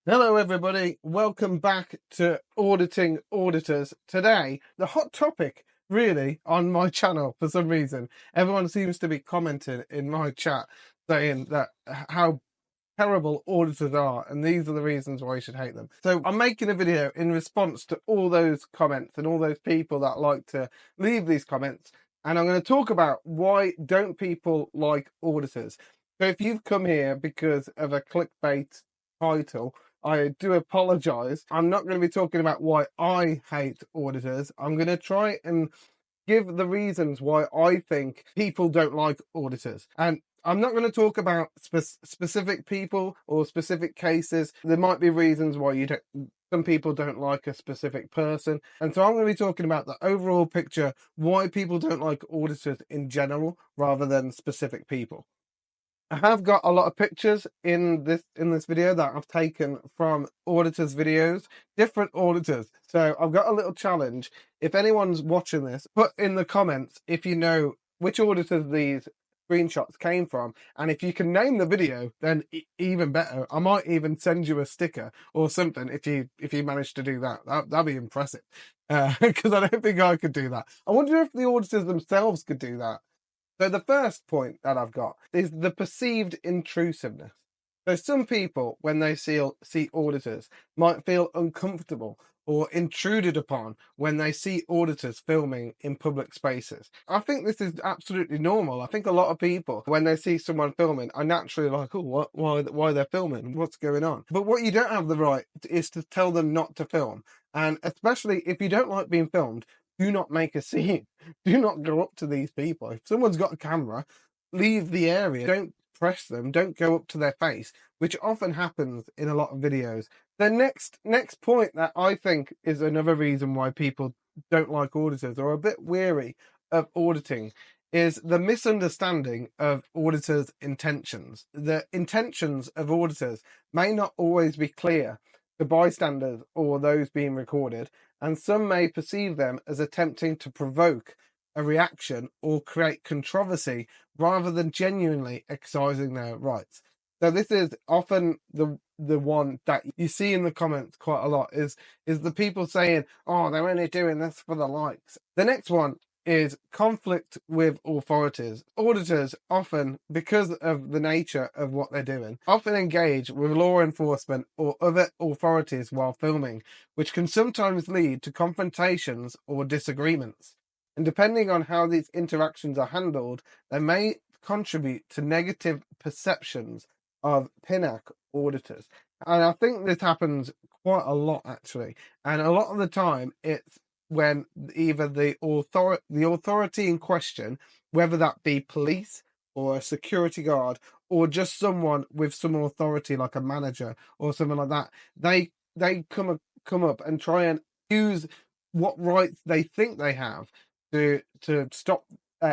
Hello everybody, welcome back to Auditing Auditors. Today, the hot topic really on my channel for some reason. Everyone seems to be commenting in my chat saying that how terrible auditors are and these are the reasons why you should hate them. So I'm making a video in response to all those comments and all those people that like to leave these comments, and I'm going to talk about why don't people like auditors. So if you've come here because of a clickbait title, I do apologize. I'm not going to be talking about why I hate auditors. I'm going to try and give the reasons why I think people don't like auditors. And I'm not going to talk about specific people or specific cases. There might be reasons why some people don't like a specific person. And so I'm going to be talking about the overall picture, why people don't like auditors in general rather than specific people. I have got a lot of pictures in this video that I've taken from auditors' videos, different auditors. So I've got a little challenge. If anyone's watching this, put in the comments if you know which auditors these screenshots came from, and if you can name the video, then even better. I might even send you a sticker or something if you manage to do that. That'd be impressive, because I don't think I could do that. I wonder if the auditors themselves could do that. So the first point that I've got is the perceived intrusiveness. So some people, when they see auditors, might feel uncomfortable or intruded upon when they see auditors filming in public spaces. I think this is absolutely normal. I think a lot of people, when they see someone filming, are naturally like, oh, why they're filming? What's going on? But what you don't have the right is to tell them not to film. And especially if you don't like being filmed, do not make a scene. Do not go up to these people. If someone's got a camera, leave the area. Don't press them. Don't go up to their face, which often happens in a lot of videos. The next point that I think is another reason why people don't like auditors or are a bit weary of auditing is the misunderstanding of auditors' intentions. The intentions of auditors may not always be clear to bystanders or those being recorded, and some may perceive them as attempting to provoke a reaction or create controversy rather than genuinely exercising their rights. So this is often the one that you see in the comments quite a lot is the people saying, oh, they're only doing this for the likes. The next one is conflict with authorities. Auditors often, because of the nature of what they're doing, often engage with law enforcement or other authorities while filming, which can sometimes lead to confrontations or disagreements. And depending on how these interactions are handled, they may contribute to negative perceptions of PINAC auditors. And I think this happens quite a lot, actually. And a lot of the time, it's when either the authority in question, whether that be police or a security guard or just someone with some authority like a manager or something like that, they come up and try and use what rights they think they have to stop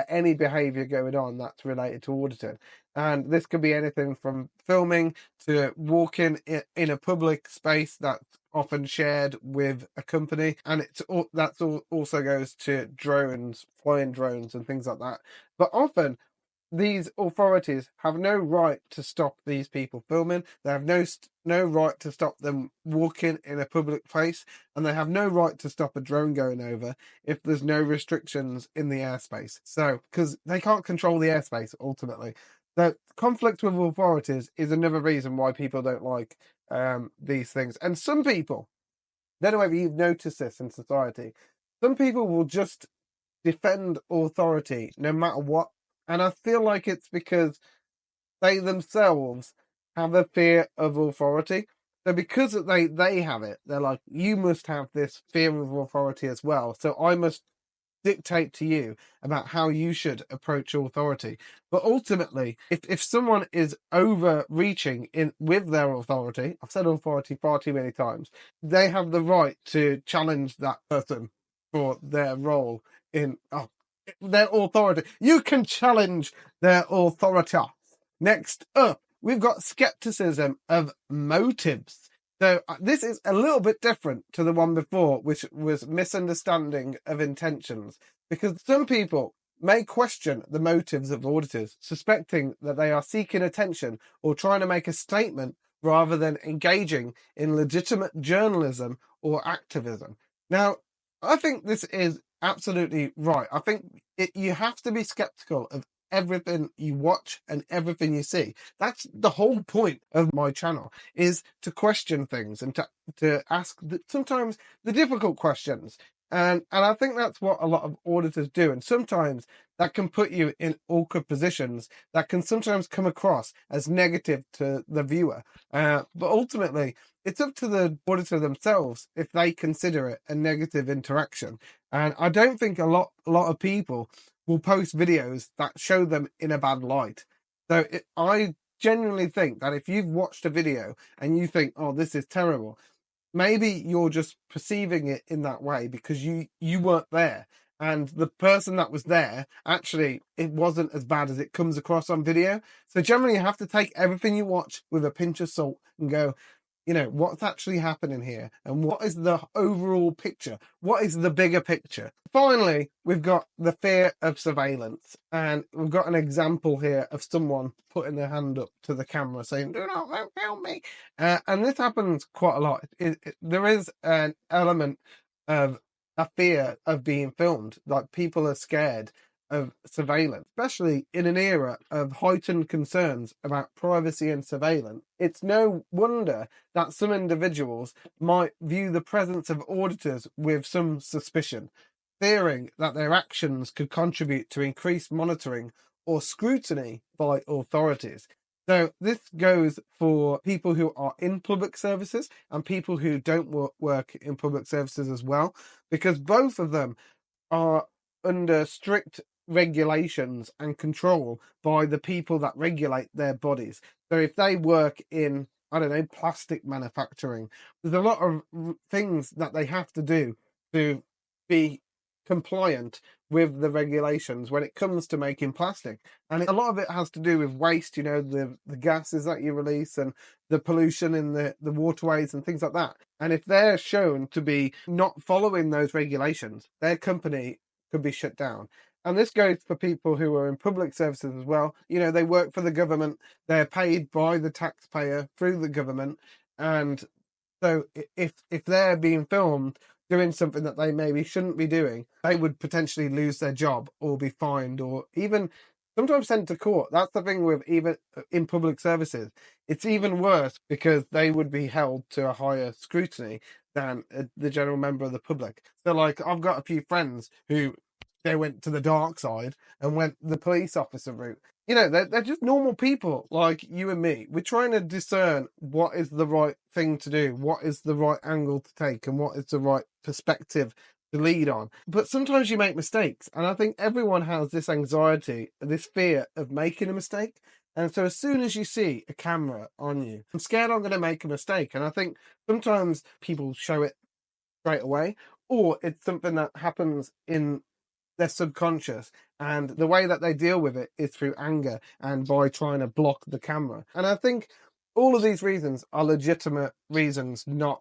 any behavior going on that's related to auditing. And this could be anything from filming to walking in a public space that's often shared with a company, and also goes to drones, flying drones and things like that. But often these authorities have no right to stop these people filming. They have no right to stop them walking in a public place, and they have no right to stop a drone going over if there's no restrictions in the airspace. So, because they can't control the airspace ultimately. The conflict with authorities is another reason why people don't like these things. And some people, I don't know whether you've noticed this in society, some people will just defend authority no matter what. And I feel like it's because they themselves have a fear of authority. So because they have it, they're like, you must have this fear of authority as well. So I must dictate to you about how you should approach authority. But ultimately, if someone is overreaching with their authority, I've said authority far too many times, they have the right to challenge that person for their role in their authority. You can challenge their authority. Next up, we've got skepticism of motives. So this is a little bit different to the one before, which was misunderstanding of intentions, because some people may question the motives of auditors, suspecting that they are seeking attention or trying to make a statement rather than engaging in legitimate journalism or activism. Now, I think this is absolutely right. I think you have to be skeptical of everything you watch and everything you see. That's the whole point of my channel, is to question things and to ask sometimes the difficult questions. And I think that's what a lot of auditors do. And sometimes that can put you in awkward positions that can sometimes come across as negative to the viewer. But ultimately, it's up to the auditor themselves if they consider it a negative interaction. And I don't think a lot of people will post videos that show them in a bad light. So I genuinely think that if you've watched a video and you think, oh, this is terrible, maybe you're just perceiving it in that way because you weren't there, and the person that was there, actually it wasn't as bad as it comes across on video. So generally you have to take everything you watch with a pinch of salt and go, what's actually happening here, and what is the overall picture? What is the bigger picture? Finally, we've got the fear of surveillance, and we've got an example here of someone putting their hand up to the camera saying, don't film me. And this happens quite a lot. There is an element of a fear of being filmed. Like, people are scared of surveillance, especially in an era of heightened concerns about privacy and surveillance. It's no wonder that some individuals might view the presence of auditors with some suspicion, fearing that their actions could contribute to increased monitoring or scrutiny by authorities. So this goes for people who are in public services and people who don't work in public services as well, because both of them are under strict regulations and control by the people that regulate their bodies. So if they work in, I don't know, plastic manufacturing, there's a lot of things that they have to do to be compliant with the regulations when it comes to making plastic. And a lot of it has to do with waste, the gases that you release and the pollution in the waterways and things like that. And if they're shown to be not following those regulations, their company could be shut down. And this goes for people who are in public services as well. They work for the government, they're paid by the taxpayer through the government. And so if they're being filmed doing something that they maybe shouldn't be doing, they would potentially lose their job or be fined or even sometimes sent to court. That's the thing with even in public services. It's even worse because they would be held to a higher scrutiny than the general member of the public. So, like, I've got a few friends who they went to the dark side and went the police officer route. They're just normal people like you and me. We're trying to discern what is the right thing to do, what is the right angle to take, and what is the right perspective to lead on. But sometimes you make mistakes, and I think everyone has this anxiety, this fear of making a mistake. And so as soon as you see a camera on you, I'm scared I'm going to make a mistake. And I think sometimes people show it straight away, or it's something that happens in their subconscious, and the way that they deal with it is through anger and by trying to block the camera. And I think all of these reasons are legitimate reasons not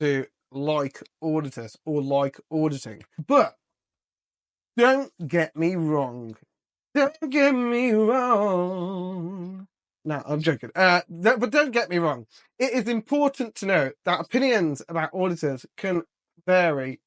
to like auditors or like auditing. But don't get me wrong. Don't get me wrong. No, I'm joking. But don't get me wrong. It is important to note that opinions about auditors can vary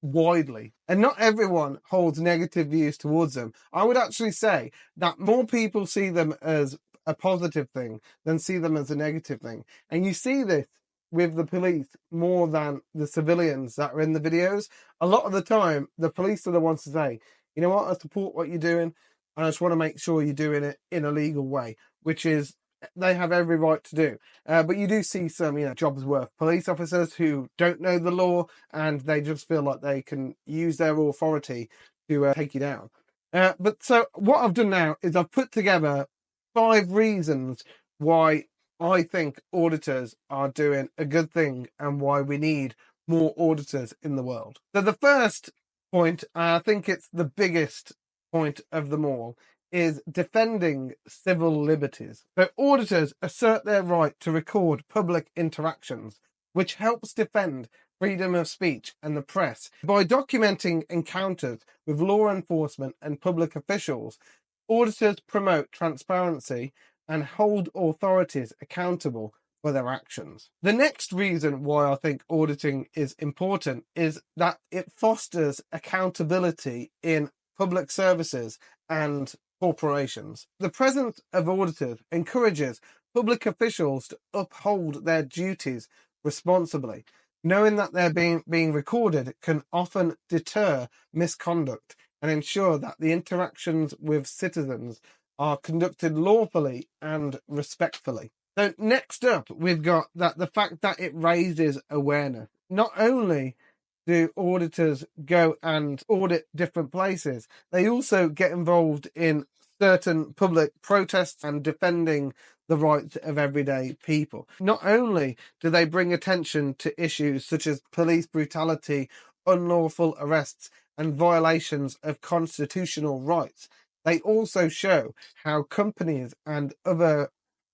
widely, and not everyone holds negative views towards them. I would actually say that more people see them as a positive thing than see them as a negative thing. And you see this with the police more than the civilians that are in the videos. A lot of the time, the police are the ones to say, you know what, I support what you're doing, and I just want to make sure you're doing it in a legal way, which is they have every right to do. But you do see some, jobs worth police officers who don't know the law and they just feel like they can use their authority to take you down. But so what I've done now is I've put together 5 reasons why I think auditors are doing a good thing and why we need more auditors in the world. So the first point, I think it's the biggest point of them all, is defending civil liberties. So auditors assert their right to record public interactions, which helps defend freedom of speech and the press. By documenting encounters with law enforcement and public officials, auditors promote transparency and hold authorities accountable for their actions. The next reason why I think auditing is important is that it fosters accountability in public services and corporations. The presence of auditors encourages public officials to uphold their duties responsibly. Knowing that they're being recorded can often deter misconduct and ensure that the interactions with citizens are conducted lawfully and respectfully. So next up, we've got that the fact that it raises awareness. Not only do auditors go and audit different places, they also get involved in certain public protests and defending the rights of everyday people. Not only do they bring attention to issues such as police brutality, unlawful arrests, and violations of constitutional rights, they also show how companies and other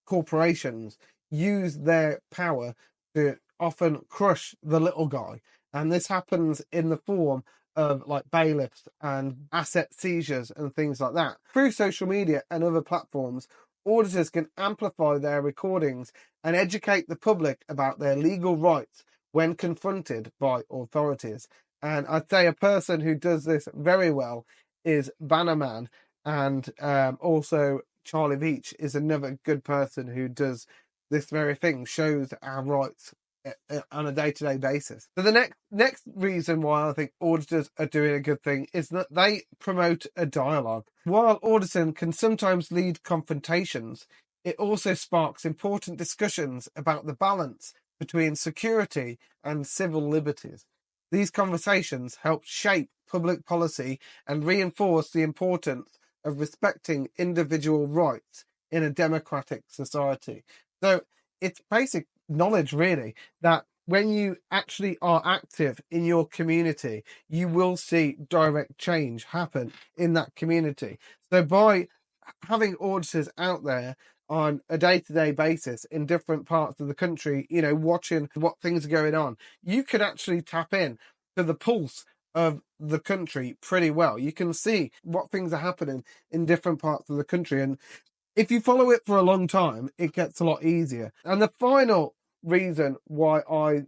corporations use their power to often crush the little guy. And this happens in the form of like bailiffs and asset seizures and things like that. Through social media and other platforms, auditors can amplify their recordings and educate the public about their legal rights when confronted by authorities. And I'd say a person who does this very well is Bannerman, and also Charlie Veach is another good person who does this very thing, shows our rights on a day-to-day basis. So the next reason why I think auditors are doing a good thing is that they promote a dialogue. While auditing can sometimes lead confrontations, it also sparks important discussions about the balance between security and civil liberties. These conversations help shape public policy and reinforce the importance of respecting individual rights in a democratic society. So it's basic knowledge, really, that when you actually are active in your community, you will see direct change happen in that community. So by having auditors out there on a day-to-day basis in different parts of the country, you know, watching what things are going on, you could actually tap in to the pulse of the country pretty well. You can see what things are happening in different parts of the country, and if you follow it for a long time, it gets a lot easier. And the final reason why I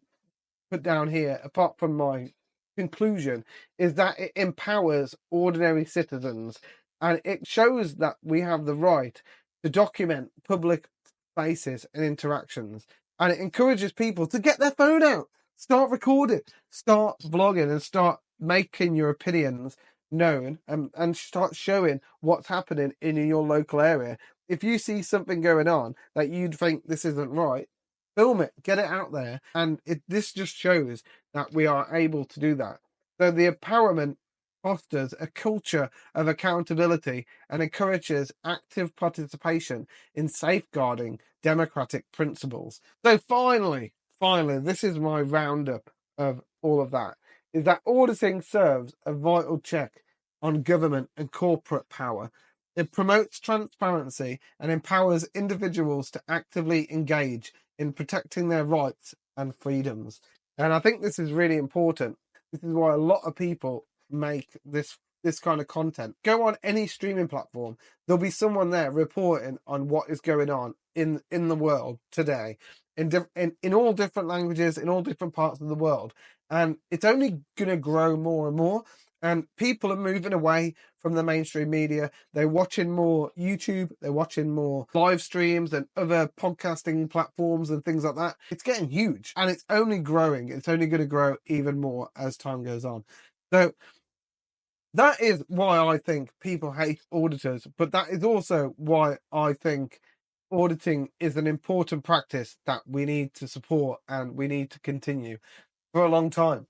put down here, apart from my conclusion, is that it empowers ordinary citizens, and it shows that we have the right to document public spaces and interactions, and it encourages people to get their phone out, start recording, start vlogging, and start making your opinions known, and start showing what's happening in your local area. If you see something going on that you'd think this isn't right, film it, get it out there, and this just shows that we are able to do that. So the empowerment fosters a culture of accountability and encourages active participation in safeguarding democratic principles. So finally, this is my roundup of all of that, is that auditing serves a vital check on government and corporate power. It promotes transparency and empowers individuals to actively engage in protecting their rights and freedoms. And I think this is really important. This is why a lot of people make this kind of content. Go on any streaming platform, there'll be someone there reporting on what is going on in the world today, in all different languages, in all different parts of the world. And it's only going to grow more and more. And people are moving away from the mainstream media. They're watching more YouTube. They're watching more live streams and other podcasting platforms and things like that. It's getting huge, and it's only growing. It's only going to grow even more as time goes on. So that is why I think people hate auditors, but that is also why I think auditing is an important practice that we need to support and we need to continue for a long time.